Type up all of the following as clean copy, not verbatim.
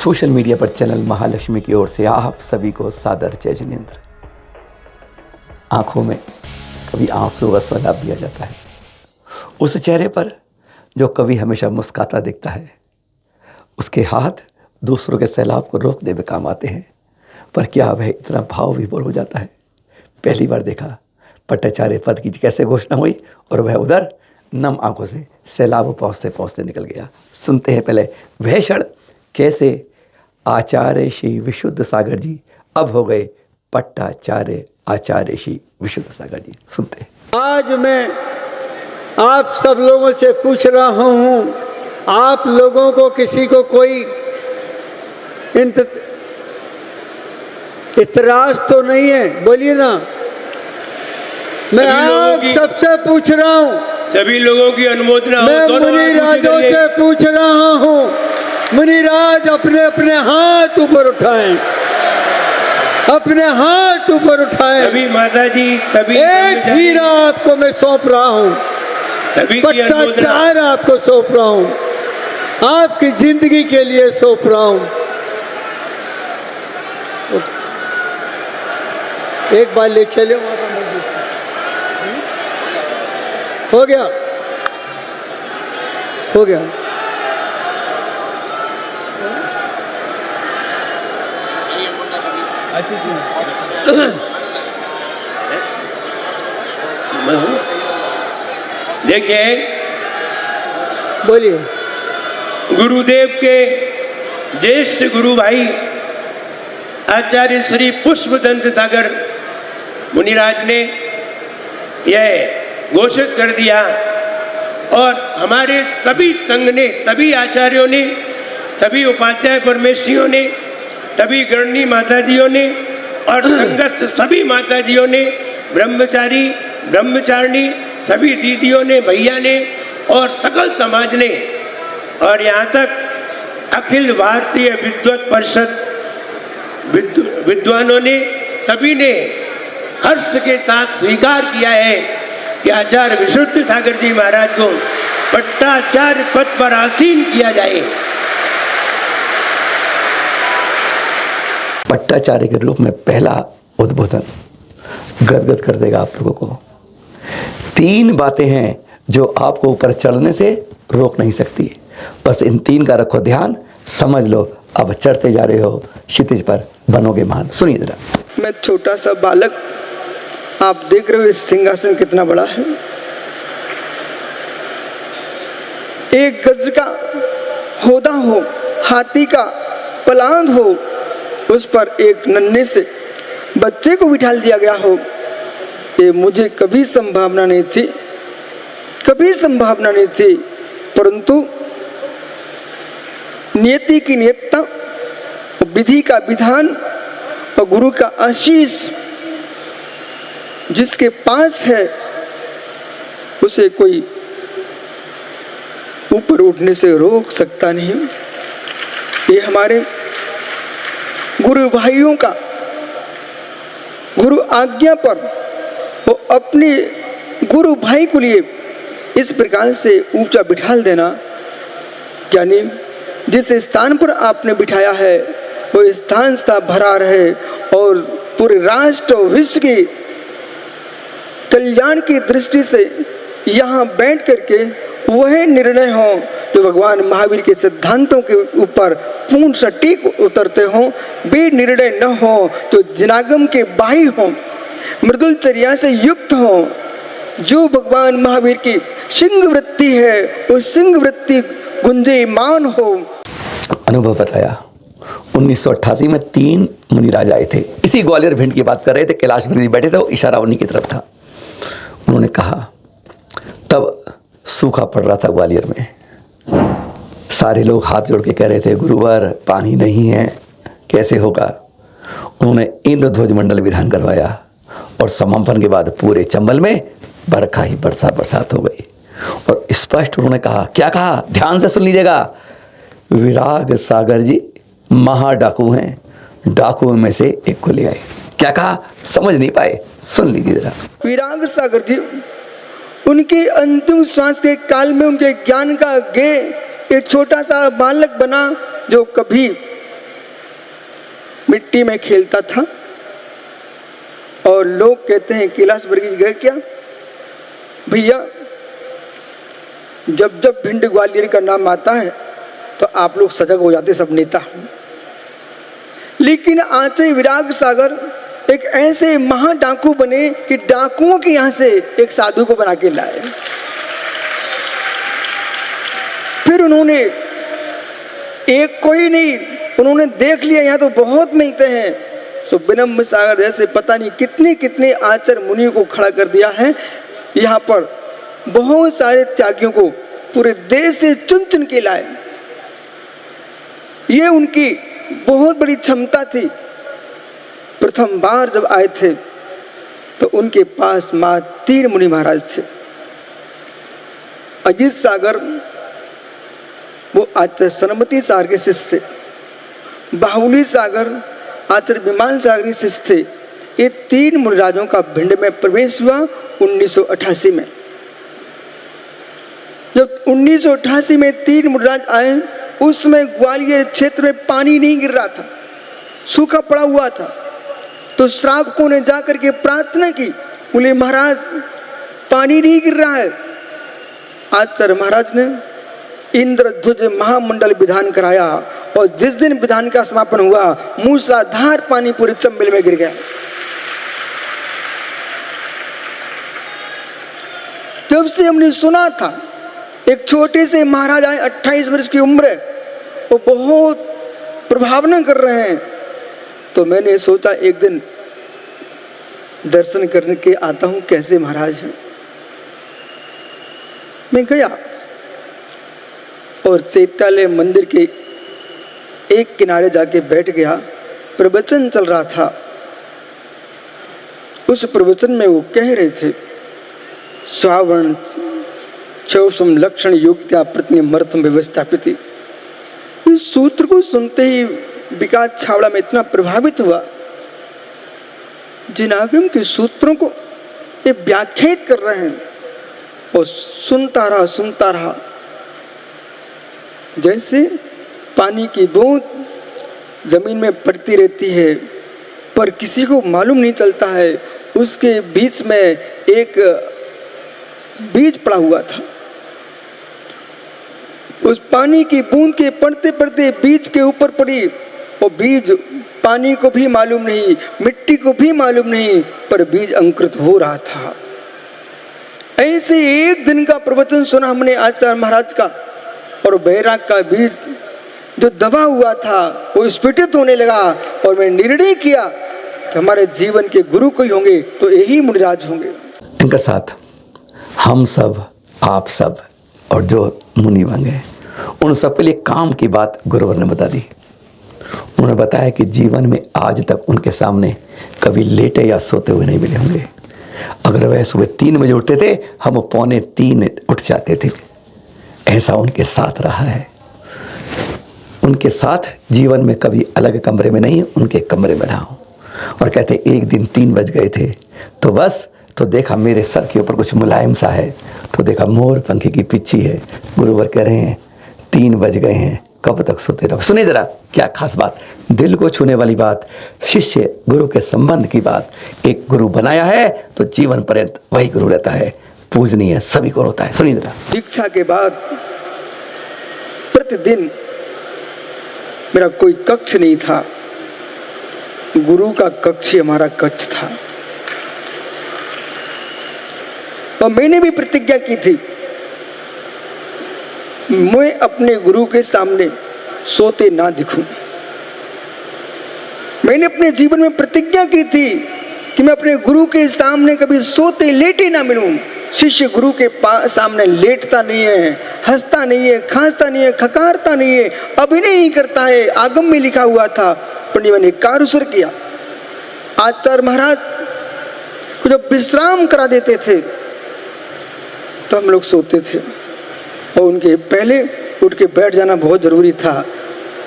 Social media पर channel Mahalakshmi की ओर से आप सभी को सादर जय जिनेंद्र। आंखों में कभी आंसू का सैलाब दिया जाता है, उस चेहरे पर जो कभी हमेशा मुस्कुराता दिखता है, उसके हाथ दूसरों के सैलाब को रोकने में काम आते हैं। पर क्या वह इतना भाव विभोर हो जाता है? पहली बार देखा पट्टाचार्य पद की कैसे घोषणा हुई और वह उधर नम आंखों से सैलाब पहुँचते पहुँचते निकल गया। सुनते हैं पहले वह क्षण कैसे आचार्य श्री विशुद्ध सागर जी अब हो गए पट्टाचार्य आचार्य श्री विशुद्ध सागर जी। सुनते हैं। आज मैं आप सब लोगों से पूछ रहा हूँ, आप लोगों को किसी को कोई इतराज तो नहीं है? बोलिए ना। मैं आप सबसे पूछ रहा हूँ, सभी लोगों की अनुमोदना। मैं मुनिराजों से पूछ रहा हूँ, मुनिराज अपने अपने हाथ ऊपर उठाएं, अपने हाथ ऊपर उठाएं। सभी माता जी, सभी एक हीरा आपको मैं सौंप रहा हूँ, पट्टाचार्य आपको सौंप रहा हूँ, आपकी जिंदगी के लिए सौंप रहा हूँ। एक बार ले चले वहां पर मंदिर। हो गया, हो गया। देखिए, बोलिए। गुरुदेव के ज्येष्ठ गुरु भाई आचार्य श्री पुष्पदंत सागर मुनिराज ने यह घोषित कर दिया और हमारे सभी संघ ने, सभी आचार्यों ने, सभी उपाध्याय परमेश्वरियों ने, सभी गणनी माताजियों ने और संघस्थ सभी माताजियों ने, ब्रह्मचारी ब्रह्मचारिणी सभी दीदियों ने, भैया ने और सकल समाज ने और यहाँ तक अखिल भारतीय विद्वत परिषद विद्वानों ने, सभी ने हर्ष के साथ स्वीकार किया है कि आचार्य विशुद्ध सागर जी महाराज को पट्टाचार्य पद पर आसीन किया जाए। पट्टाचार्य के रूप में पहला उद्बोधन गदगद कर देगा आप लोगों को। 3 बातें हैं जो आपको ऊपर चढ़ने से रोक नहीं सकती, बस इन 3 का रखो ध्यान, समझ लो। अब चढ़ते जा रहे हो क्षितिज पर, बनोगे महान। सुनिए जरा। मैं छोटा सा बालक, आप देख रहे हो इस सिंहासन कितना बड़ा है। 1 गज का होदा हो, हाथी का पलांद हो, उस पर एक नन्हे से बच्चे को बिठा दिया गया हो। ये मुझे कभी संभावना नहीं थी, कभी संभावना नहीं थी, परंतु नियति की नियतता, विधि का विधान और गुरु का आशीष जिसके पास है उसे कोई ऊपर उठने से रोक सकता नहीं। ये हमारे गुरु भाइयों का गुरु आज्ञा पर वो अपने गुरु भाई को लिए इस प्रकार से ऊंचा बिठाल देना, यानी जिस स्थान पर आपने बिठाया है वो स्थान सा भरा रहे और पूरे राष्ट्र और विश्व की कल्याण की दृष्टि से यहाँ बैठ करके वह निर्णय हो जो भगवान महावीर के सिद्धांतों के ऊपर पूर्ण सटीक उतरते हों, वे निर्णय न हो तो जिनागम के बाही हों, मृदुलचर्या से युक्त हों। जो भगवान महावीर की सिंह वृत्ति है वो सिंह वृत्ति गुंजयमान हो। अनुभव बताया 1988 में 3 मुनिराज आए थे, इसी ग्वालियर भिंड की बात कर रहे थे। कैलाश गिरी बैठे थे, वो इशारा उन्हीं की तरफ था। उन्होंने कहा, तब सूखा पड़ रहा था ग्वालियर में, सारे लोग हाथ जोड़ के कह रहे थे गुरुवर पानी नहीं है, कैसे होगा। उन्होंने इंद्रध्वज मंडल विधान करवाया और समापन के बाद पूरे चंबल में बरखा ही बरसात हो गई। और स्पष्ट उन्होंने कहा, क्या कहा, ध्यान से सुन लीजिएगा, विराग सागर जी महा डाकू हैं, डाकुओं में से एक को ले आए। क्या कहा, समझ नहीं पाए, सुन लीजिए जरा। विराग सागर जी उनके अंतिम श्वास के काल में उनके ज्ञान का गे एक छोटा सा बालक बना जो कभी मिट्टी में खेलता था और लोग कहते हैं कैलाश वर्गीय गए क्या भैया, जब जब भिंड ग्वालियर का नाम आता है तो आप लोग सजग हो जाते सब नेता। लेकिन आचार्य विराग सागर एक ऐसे महा डाकू बने कि डाकुओं के यहाँ से एक साधु को बना के लाए। फिर उन्होंने एक कोई नहीं, उन्होंने देख लिया यहाँ तो बहुत मिलते हैं, तो विनम्र सागर जैसे पता नहीं कितने कितने आचार्य मुनियों को खड़ा कर दिया है। यहाँ पर बहुत सारे त्यागियों को पूरे देश से चुन चुन के लाए। ये उनकी बहुत बड़ी क्षमता थी। प्रथम बार जब आए थे तो उनके पास मात्र 3 मुनि महाराज थे। अजीत सागर वो आचार्य सरमती सागर के शिष्य थे। बाहुली सागर आचार्य विमान सागर के शिष्य थे। ये 3 मुनिराजों का भिंड में प्रवेश हुआ 1988 में। जब 1988 में 3 मुनिराज आए, उस समय ग्वालियर क्षेत्र में पानी नहीं गिर रहा था, सूखा पड़ा हुआ था। तो श्रावकों ने जाकर के प्रार्थना की, बोले महाराज पानी नहीं गिर रहा है। आचार्य महाराज ने इंद्रध्वज महामंडल विधान कराया और जिस दिन विधान का समापन हुआ मूसलाधार पानी पूरे चंबल में गिर गया। जब से हमने सुना था एक छोटे से महाराज आए, 28 वर्ष की उम्र है, वो बहुत प्रभावना कर रहे हैं, तो मैंने सोचा एक दिन दर्शन करने के आता हूं कैसे महाराज हैं। मैं गया और चैत्यालय मंदिर के एक किनारे जाके बैठ गया। प्रवचन चल रहा था। उस प्रवचन में वो कह रहे थे श्रावण चौसम लक्षण योग्यता प्रतिनिमर्थम व्यवस्थापित। इस सूत्र को सुनते ही विकास छावड़ा में इतना प्रभावित हुआ। जिन आगम के सूत्रों को ये व्याख्यात कर रहे हैं और सुनता रहा जैसे पानी की बूंद जमीन में पड़ती रहती है पर किसी को मालूम नहीं चलता है। उसके बीच में एक बीज पड़ा हुआ था। उस पानी की बूंद के पड़ते पड़ते बीज के ऊपर पड़ी और बीज पानी को भी मालूम नहीं, मिट्टी को भी मालूम नहीं, पर बीज अंकुरित हो रहा था। ऐसे एक दिन का प्रवचन सुना हमने आचार्य महाराज का, और बैराग का बीज जो दबा हुआ था वो स्फुटित होने लगा। और मैं निर्णय किया कि हमारे जीवन के गुरु कोई होंगे तो यही मुनिराज होंगे। इनके साथ हम सब, आप सब और जो मुनि बन गए, उन सब के लिए काम की बात गुरुवर ने बता दी। उन्होंने बताया कि जीवन में आज तक उनके सामने कभी लेटे या सोते हुए नहीं मिले होंगे। अगर वह सुबह 3 बजे उठते थे, हम 2:45 उठ जाते थे। ऐसा उनके साथ रहा है। उनके साथ जीवन में कभी अलग कमरे में नहीं, उनके कमरे में रहा हूँ। और कहते एक दिन 3 बज गए थे तो बस, तो देखा मेरे सर के ऊपर कुछ मुलायम सा है, तो देखा मोर पंखी की पिच्ची है। गुरुवर कह रहे हैं 3 बज गए हैं, कब तक सोते रहो। सुने जरा क्या खास बात, दिल को छूने वाली बात, शिष्य गुरु के संबंध की बात। एक गुरु बनाया है तो जीवन पर्यंत वही गुरु रहता है, पूजनीय सभी को होता है। सुनिए जरा। दीक्षा के बाद प्रतिदिन मेरा कोई कक्ष नहीं था, गुरु का कक्ष ही हमारा कक्ष था। और मैंने भी प्रतिज्ञा की थी, मैं अपने गुरु के सामने सोते ना दिखूं। मैंने अपने जीवन में प्रतिज्ञा की थी कि मैं अपने गुरु के सामने कभी सोते लेटे ना मिलूं। शिष्य गुरु के सामने लेटता नहीं है, हंसता नहीं है, खांसता नहीं है, खकारता नहीं है, अभिनय नहीं करता है। आगम में लिखा हुआ था, पंडित ने कारुसर किया। आचार्य महाराज को जब विश्राम करा देते थे तो हम लोग सोते थे, और उनके पहले उठ के बैठ जाना बहुत जरूरी था।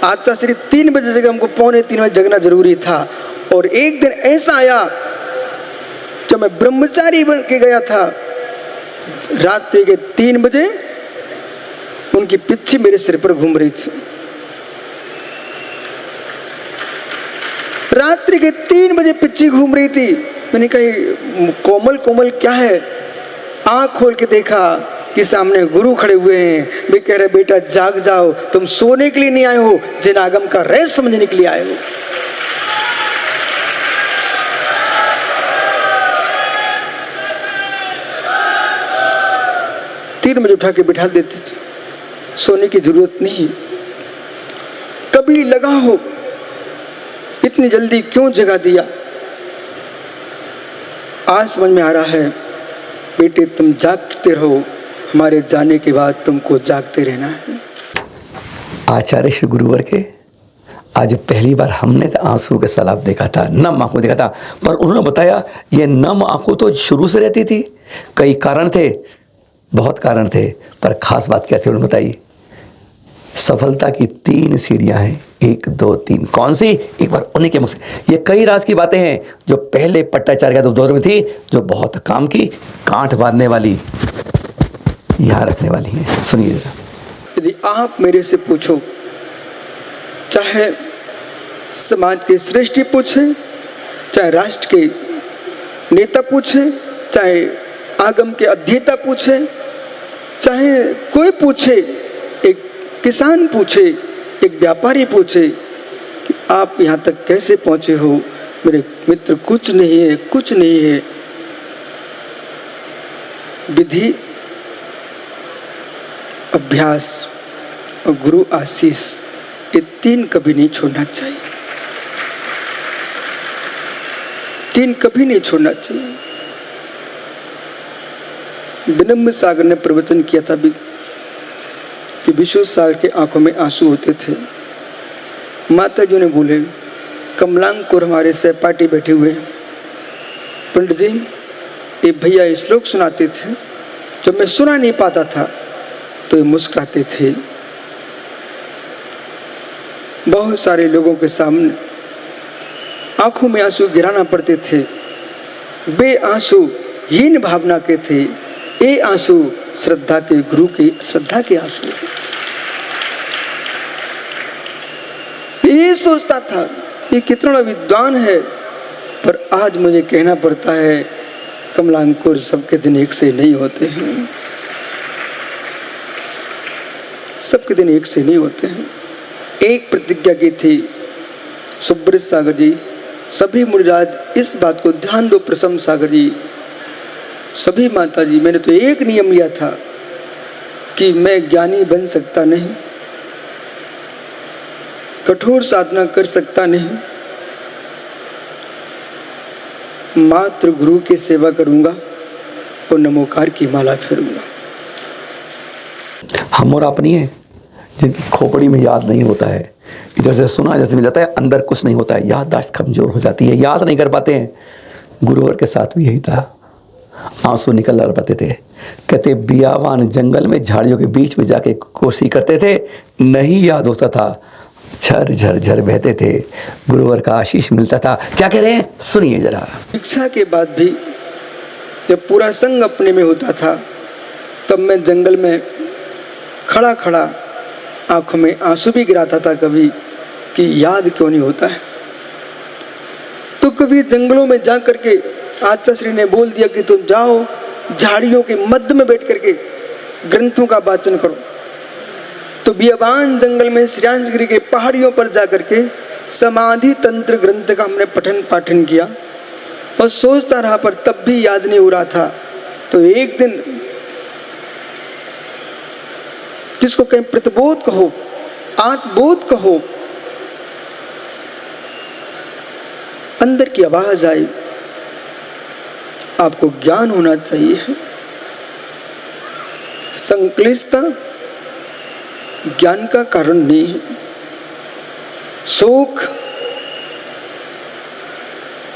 आचार्य श्री 3 बजे जगह हमको 2:45 बजे जगना जरूरी था। और एक दिन ऐसा आया जब मैं ब्रह्मचारी बन के गया था, रात के 3 बजे उनकी पिच्ची मेरे सिर पर घूम रही थी। रात्रि के 3 बजे पिच्ची घूम रही थी। मैंने कहा कोमल कोमल क्या है? आँख खोल के देखा कि सामने गुरु खड़े हुए हैं। वे कह रहे बेटा जाग जाओ, तुम सोने के लिए नहीं आए हो, जिन आगम का रहस्य समझने के लिए आए हो। तीन बजे उठा के बिठा देते थे, सोने की जरूरत नहीं। कभी लगा हो इतनी जल्दी क्यों जगा दिया? आज समझ में आ रहा है बेटे तुम जागते रहो, हमारे जाने के बाद तुमको जागते रहना है। आचार्य श्री गुरुवर के आज पहली बार हमने तो आंसू के सैलाब देखा था, नम आंखों देखा था। पर उन्होंने बताया ये नम आंखों तो शुरू से रहती थी। कई कारण थे, बहुत कारण थे, पर खास बात क्या थी उन्होंने बताई। सफलता की 3 सीढ़ियां हैं, 1 2 3। कौन सी? एक बार उन्हीं के मुख से। ये कई राज की बातें हैं जो पहले पट्टाचार्य के दौर में थी, जो बहुत काम की, गांठ बांधने वाली, यहाँ रखने वाली है। सुनिए जरा। यदि आप मेरे से पूछो, चाहे समाज के श्रेष्ठी पूछे, चाहे राष्ट्र के नेता पूछे, चाहे आगम के अध्येता पूछे, चाहे कोई पूछे, एक किसान पूछे, एक व्यापारी पूछे कि आप यहाँ तक कैसे पहुँचे हो, मेरे मित्र कुछ नहीं है, कुछ नहीं है। विधि, अभ्यास और गुरु आशीष, ये 3 कभी नहीं छोड़ना चाहिए। 3 कभी नहीं छोड़ना चाहिए। विनम्र सागर ने प्रवचन किया था कि विश्व सागर के आंखों में आंसू होते थे। माता जी ने बोले, कमलांकुर हमारे सहपाठी बैठे हुए हैं, पंडित जी ये भैया ये श्लोक सुनाते थे, जब मैं सुना नहीं पाता था तो ये मुस्कुराते थे। बहुत सारे लोगों के सामने आंखों में आंसू गिराना पड़ते थे। वे आंसू हीन भावना के थे, ये आंसू श्रद्धा के गुरु के श्रद्धा के आंसू। ये सोचता था ये कितना विद्वान है, पर आज मुझे कहना पड़ता है कमलांकुर सबके दिन एक से नहीं होते हैं, सबके दिन एक से नहीं होते हैं। एक प्रतिज्ञा की थी सुब्रत सागर जी, सभी मुनिराज इस बात को ध्यान दो, प्रसन्न सागर जी, सभी माता जी, मैंने तो एक नियम लिया था कि मैं ज्ञानी बन सकता नहीं, कठोर साधना कर सकता नहीं, मात्र गुरु की सेवा करूंगा और नमोकार की माला फेरूंगा। हम और अपनी है जिनकी खोपड़ी में याद नहीं होता है, इधर से सुना जैसे मिल जाता है, अंदर कुछ नहीं होता है, याददाश्त कमजोर हो जाती है, याद नहीं कर पाते हैं। गुरुवर के साथ भी यही था, आंसू निकल पाते थे। कहते बियावान जंगल में झाड़ियों के बीच में जाके कोशिश करते थे, नहीं याद होता था, झर झर झर बहते थे, गुरुवर का आशीष मिलता था। क्या कह रहे हैं सुनिए जरा। शिक्षा के बाद भी जब पूरा संग अपने में होता था, तब मैं जंगल में खड़ा खड़ा आंखों में आंसू भी गिराता था कभी कि याद क्यों नहीं होता है। तो कभी जंगलों में जा करके आचार्य श्री ने बोल दिया कि तुम जाओ झाड़ियों के मध्य में बैठ करके ग्रंथों का वाचन करो। तो बियाबान जंगल में श्रीयांशगिरी के पहाड़ियों पर जा करके समाधि तंत्र ग्रंथ का हमने पठन पाठन किया और सोचता रहा, पर तब भी याद नहीं हो रहा था। तो एक दिन, जिसको कहें प्रतिबोध कहो, आत्मबोध कहो, अंदर की आवाज आई, आपको ज्ञान होना चाहिए। संक्लिष्टता ज्ञान का कारण नहीं है, शोक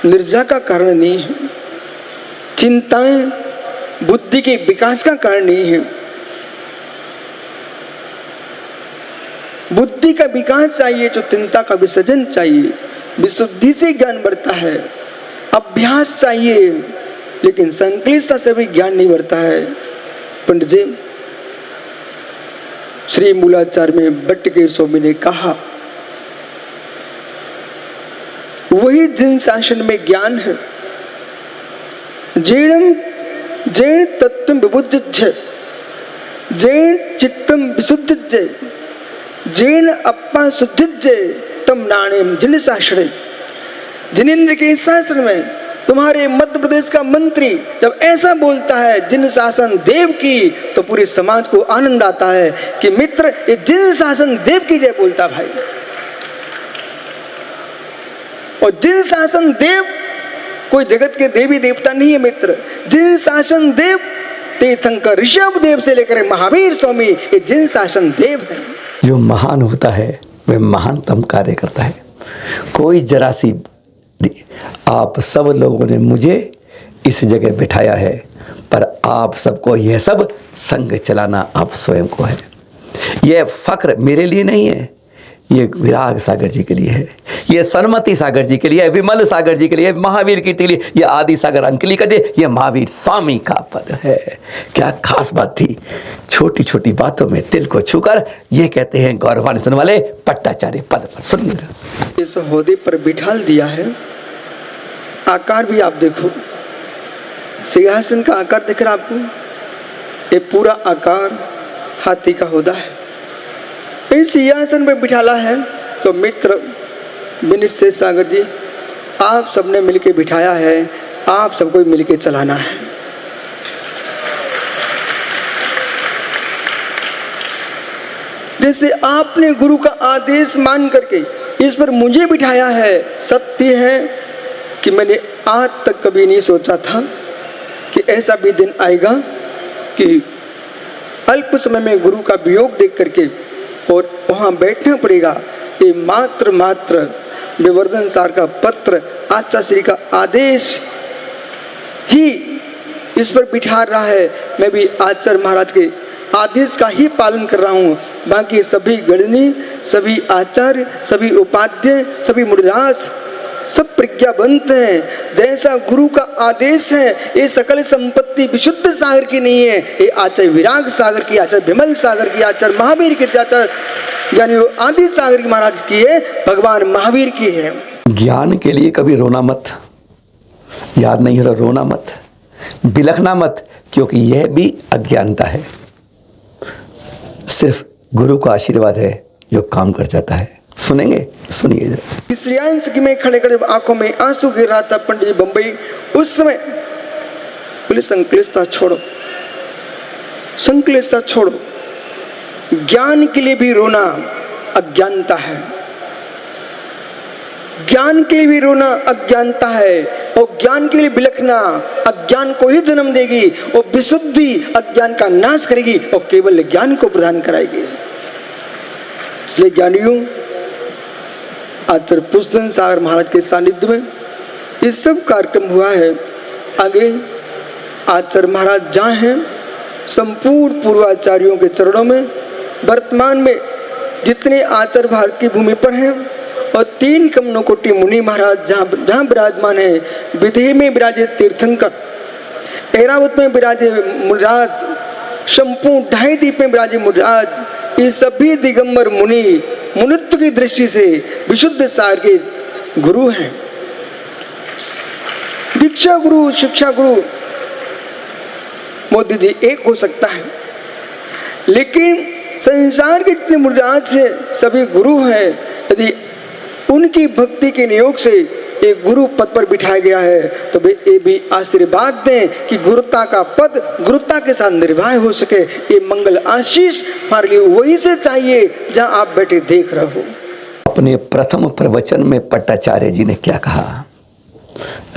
निर्जरा का कारण नहीं है, चिंताएं बुद्धि के विकास का कारण नहीं है। बुद्धि का विकास चाहिए तो चिंता का विसर्जन चाहिए, विशुद्धि से ज्ञान बढ़ता है। अभ्यास चाहिए, लेकिन संक्लिष्टता से भी ज्ञान नहीं बढ़ता है। पंडित जी, श्री मूलाचार्य में भट्टगिरि स्वामी ने कहा, वही जिन शासन में ज्ञान है। जैन तत्व विबुद्धि, जैन चित्तम विशुद्धि, जैन अपा शुद्धि तम नाणेम जिन शासन। जिनेंद्र के शासन में तुम्हारे मध्य प्रदेश का मंत्री जब ऐसा बोलता है जिन शासन देव की, तो पूरे समाज को आनंद आता है कि मित्र ये जिन शासन देव की जय बोलता भाई। और जिन शासन देव कोई जगत के देवी देवता नहीं है मित्र। जिन शासन देव तीर्थंकर ऋषभ देव से लेकर महावीर स्वामी, ये जिन शासन देव है। जो महान होता है वह महानतम कार्य करता है। कोई जरा सी, आप सब लोगों ने मुझे इस जगह बिठाया है, पर आप सबको यह सब संग चलाना आप स्वयं को है। यह फक्र मेरे लिए नहीं है, ये विराग सागर जी के लिए है, ये सन्मति सागर जी के लिए है, विमल सागर जी के लिए, महावीर की के लिए, ये आदि सागर अंकली का लिए, ये महावीर स्वामी का पद है। क्या खास बात थी। छोटी छोटी बातों में दिल को छूकर ये कहते हैं गौरवान्वित वाले पट्टाचार्य पद पर। सुनिए, इस ओहदे पर बिठाल दिया है। आकार भी आप देखो, सिंहासन का आकार दिख रहा आपको, ये पूरा आकार हाथी का होदा है। इस सिंहासन पर बिठाला है तो मित्र विनिश्चय सागर जी आप सबने मिलके बिठाया है, आप सबको मिलके चलाना है। जैसे आपने गुरु का आदेश मान करके इस पर मुझे बिठाया है, सत्य है कि मैंने आज तक कभी नहीं सोचा था कि ऐसा भी दिन आएगा कि अल्प समय में गुरु का वियोग देख करके और वहाँ बैठना पड़ेगा। ये मात्र विवर्धन सार का पत्र, आचार्य श्री का आदेश ही इस पर बिठा रहा है। मैं भी आचार्य महाराज के आदेश का ही पालन कर रहा हूँ। बाकी सभी गणनी, सभी आचार्य, सभी उपाध्याय, सभी मुनिराज सब प्रज्ञावंत हैं। जैसा गुरु का आदेश है, ये सकल संपत्ति विशुद्ध सागर की नहीं है, ये आचार्य विराग सागर की, आचार्य विमल सागर की, आचार्य महावीर की, आचार्य यानी आदि सागर की महाराज की है, भगवान महावीर की है। ज्ञान के लिए कभी रोना मत, याद नहीं हो रहा, रोना मत, बिलखना मत, क्योंकि यह भी अज्ञानता है। सिर्फ गुरु का आशीर्वाद है जो काम कर जाता है। सुनेंगे, सुनिए जरा। इस रियांश की में खड़े खड़े आंखों में आंसू गिर रहा था पंडित जी बंबई। उस समय बोले संक्लिष्टता छोड़ो, संक्लिष्टता छोड़ो। ज्ञान के लिए भी रोना अज्ञानता है, ज्ञान के लिए भी रोना अज्ञानता है, और ज्ञान के लिए बिलखना अज्ञान को ही जन्म देगी, और विशुद्धि अज्ञान का नाश करेगी और केवल ज्ञान को प्रदान कराएगी। इसलिए ज्ञानियों, आचार्य पुष्पन सागर महाराज के सानिध्य में ये सब कार्यक्रम हुआ है। आगे आचार्य महाराज जहाँ हैं, संपूर्ण पूर्वाचार्यों के चरणों में वर्तमान में जितने आचार्य भारत की भूमि पर हैं, और 3 कमनोकोटि मुनि महाराज जहाँ विराजमान है, विदेह में विराजे तीर्थंकर, ऐरावत में विराजे मुनिराज, संपूर्ण 2.5 द्वीप में विराजे मुनिराज, ये सभी दिगंबर मुनि मुनित्व की दृष्टि से विशुद्ध सार के गुरु हैं। दीक्षा गुरु, शिक्षा गुरु मोदी जी एक हो सकता है, लेकिन संसार के जितने मुनिराज से सभी गुरु हैं। यदि उनकी भक्ति के नियोग से एक गुरु पद पर बिठाया गया है, तो वे ये भी आशीर्वाद दें कि गुरुता का पद गुरुता के साथ निर्वाह हो सके। ये मंगल आशीष हमारे लिए वही से चाहिए जहां आप बैठे देख रहे हो। अपने प्रथम प्रवचन में पट्टाचार्य जी ने क्या कहा?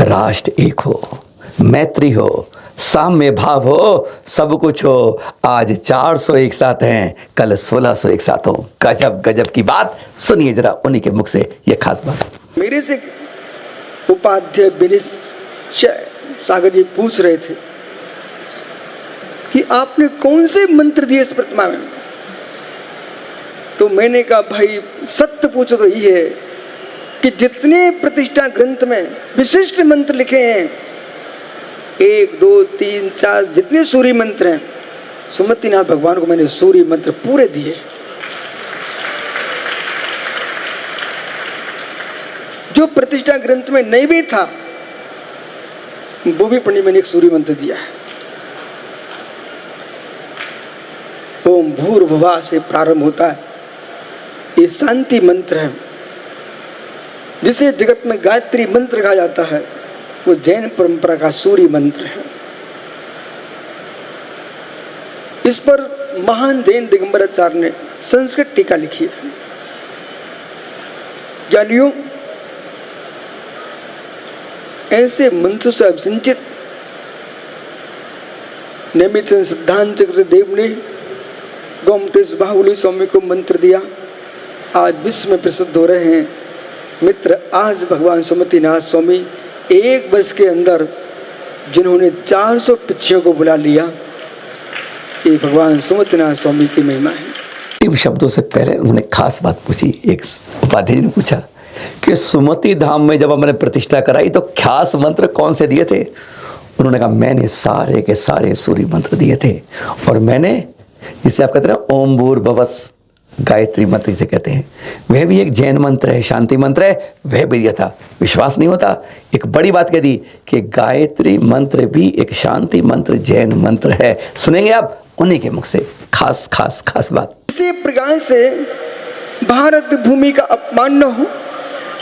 राष्ट्र एक हो, मैत्री हो, साम्य भाव हो, सब कुछ हो। आज 400 एक साथ हैं, कल 1600 एक साथ हो। गजब गजब की बात। सुनिए जरा उन्हीं के मुख से ये खास बात। मेरे से उपाध्याय विनिश्चय सागर जी पूछ रहे थे कि आपने कौन से मंत्र दिए इस प्रतिमा में, तो मैंने कहा भाई सत्य पूछो तो ये है कि जितने प्रतिष्ठा ग्रंथ में विशिष्ट मंत्र लिखे हैं, 1 2 3 4 जितने सूर्य मंत्र हैं, सुमतिनाथ भगवान को मैंने सूर्य मंत्र पूरे दिए। जो प्रतिष्ठा ग्रंथ में नहीं भी था वो भी पंडित मैंने एक सूर्य मंत्र दिया है। ओम भूर्भुवः से प्रारंभ होता है, ये शांति मंत्र है जिसे जगत में गायत्री मंत्र कहा जाता है। वो जैन परंपरा का सूर्य मंत्र है। इस पर महान जैन दिगंबराचार्य ने संस्कृत टीका लिखी है। ज्ञानियों, ऐसे मंत्र से अभिसिंचित नेमिचंद सिद्धांत चक्र देव ने गोमटेश बाहुली स्वामी को मंत्र दिया, आज विश्व में प्रसिद्ध हो रहे हैं। मित्र, आज भगवान सुमतिनाथ स्वामी एक वर्ष के अंदर जिन्होंने 400 पिछियों को बुला लिया, ये भगवान सुमतिनाथ स्वामी की महिमा है। इन शब्दों से पहले उन्होंने खास बात पूछी। एक उपाध्याय ने पूछा कि सुमति धाम में जब हमने प्रतिष्ठा कराई तो खास मंत्र कौन से दिए थे? उन्होंने कहा मैंने सारे के सारे सूर्य मंत्र दिए थे, और मैंने जिसे आप कहते हैं ओम भूर्भुवः गायत्री मंत्र जिसे कहते हैं, वह भी एक जैन मंत्र है, शांति मंत्र है, वह भी दिया था। विश्वास नहीं होता, एक बड़ी बात कह दी कि गायत्री मंत्र भी एक शांति मंत्र जैन मंत्र है। सुनेंगे आप उन्हीं के मुख से खास खास खास बात। इसी प्रकार से भारत भूमि का अपमान न हो,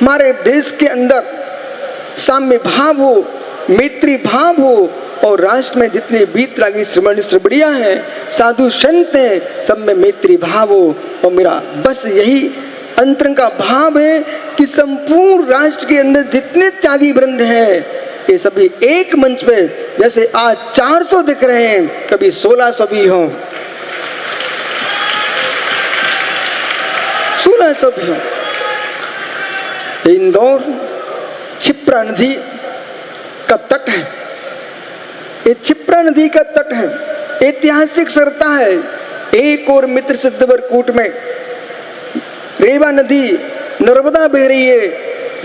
हमारे देश के अंदर साम्य भाव हो, मैत्री भाव हो, और राष्ट्र में जितने वीतरागी श्रमण श्रमणियाँ हैं, साधु संत हैं, सब में मैत्री भाव हो। और मेरा बस यही अंतरंग का भाव है कि संपूर्ण राष्ट्र के अंदर जितने त्यागी वृंद हैं, ये सभी एक मंच पे, जैसे आज 400 दिख रहे हैं, कभी 1600 भी हों, 1600 भी हों। इंदौर क्षिप्रा नदी का तट है, ये क्षिप्रा नदी का तट है, ऐतिहासिक सरता है। एक और मित्र सिद्धवर कूट में रेवा नदी नर्मदा बह रही है,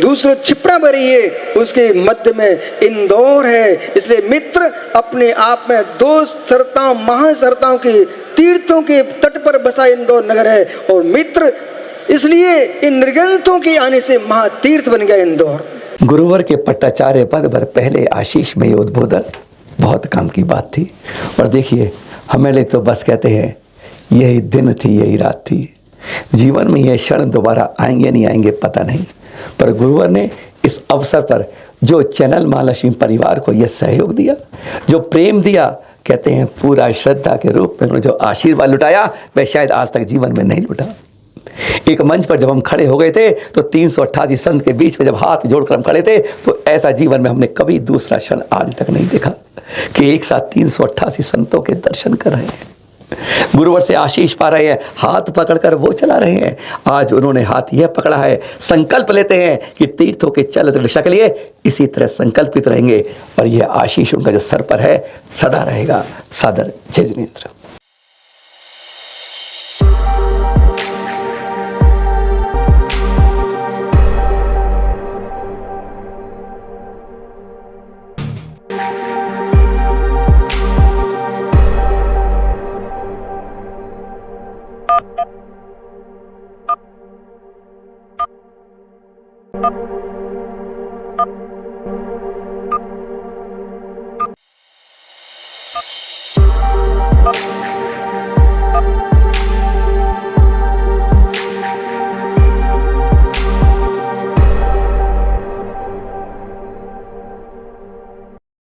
दूसरा क्षिप्रा बह रही है, उसके मध्य में इंदौर है। इसलिए मित्र अपने आप में दो सरताओं, महासरताओं के तीर्थों के तट पर बसा इंदौर नगर है, और मित्र इसलिए इन निर्गंथों के आने से महातीर्थ बन गया इंदौर। गुरुवर के पट्टाचार्य पद पर पहले आशीष में उद्बोधन बहुत काम की बात थी। और देखिए, हमें लिए तो बस कहते हैं यही दिन थी, यही रात थी। जीवन में ये क्षण दोबारा आएंगे नहीं आएंगे पता नहीं, पर गुरुवर ने इस अवसर पर जो चैनल महालक्ष्मी परिवार को यह सहयोग दिया, जो प्रेम दिया, कहते हैं पूरा श्रद्धा के रूप में उन्होंने जो आशीर्वाद लुटाया, वह शायद आज तक जीवन में नहीं लुटा। एक मंच पर जब हम खड़े हो गए थे तो 388 संत के बीच में जब हाथ जोड़कर हम खड़े थे, तो ऐसा जीवन में हमने कभी दूसरा क्षण आज तक नहीं देखा कि एक साथ 388 संतों के दर्शन कर रहे हैं, गुरुवर से आशीष पा रहे हैं, हाथ पकड़कर वो चला रहे हैं। आज उन्होंने हाथ यह पकड़ा है, संकल्प लेते हैं कि तीर्थों के चल दिशा के लिए इसी तरह संकल्पित रहेंगे, और यह आशीष उनका जो सर पर है सदा रहेगा। सादर जय जिनेन्द्र। you